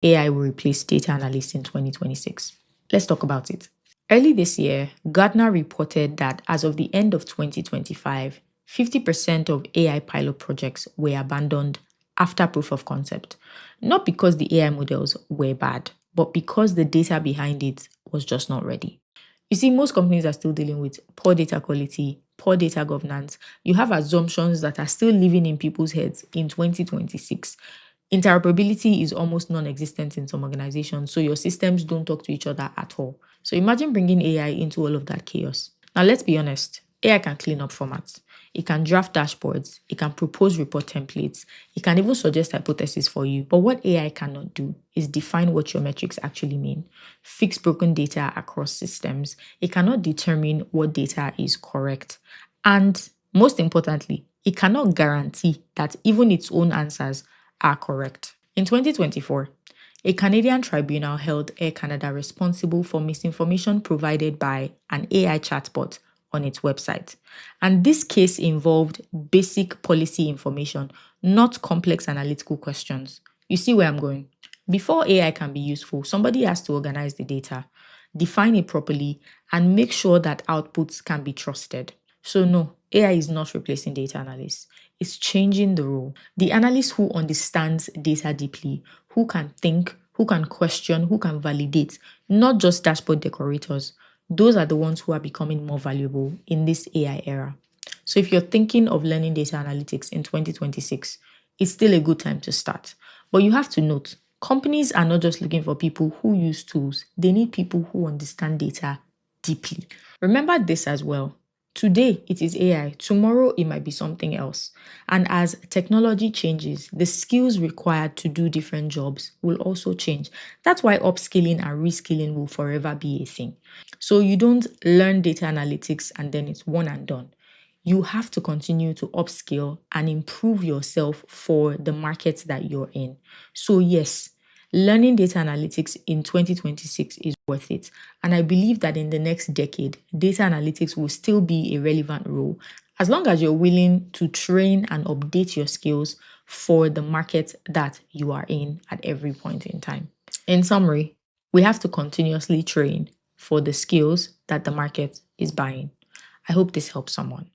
AI will replace data analysts in 2026. Let's talk about it. Early this year, Gartner reported that as of the end of 2025, 50% of AI pilot projects were abandoned after proof of concept. Not because the AI models were bad, but because the data behind it was just not ready. You see, most companies are still dealing with poor data quality, poor data governance. You have assumptions that are still living in people's heads in 2026. Interoperability is almost non-existent in some organizations, so your systems don't talk to each other at all. So imagine bringing AI into all of that chaos. Now, let's be honest, AI can clean up formats. It can draft dashboards. It can propose report templates. It can even suggest hypotheses for you. But what AI cannot do is define what your metrics actually mean, fix broken data across systems. It cannot determine what data is correct. And most importantly, it cannot guarantee that even its own answers are correct. In 2024, a Canadian tribunal held Air Canada responsible for misinformation provided by an AI chatbot on its website. And this case involved basic policy information, not complex analytical questions. You see where I'm going? Before AI can be useful, somebody has to organize the data, define it properly, and make sure that outputs can be trusted. So no, AI is not replacing data analysts. It's changing the role. The analyst who understands data deeply, who can think, who can question, who can validate, not just dashboard decorators. Those are the ones who are becoming more valuable in this AI era. So if you're thinking of learning data analytics in 2026, it's still a good time to start. But you have to note, companies are not just looking for people who use tools. They need people who understand data deeply. Remember this as well. Today, it is AI. Tomorrow, it might be something else. And as technology changes, the skills required to do different jobs will also change. That's why upskilling and reskilling will forever be a thing. So you don't learn data analytics and then it's one and done. You have to continue to upskill and improve yourself for the market that you're in. So yes, learning data analytics in 2026 is worth it. And I believe that in the next decade, data analytics will still be a relevant role as long as you're willing to train and update your skills for the market that you are in at every point in time. In summary, we have to continuously train for the skills that the market is buying. I hope this helps someone.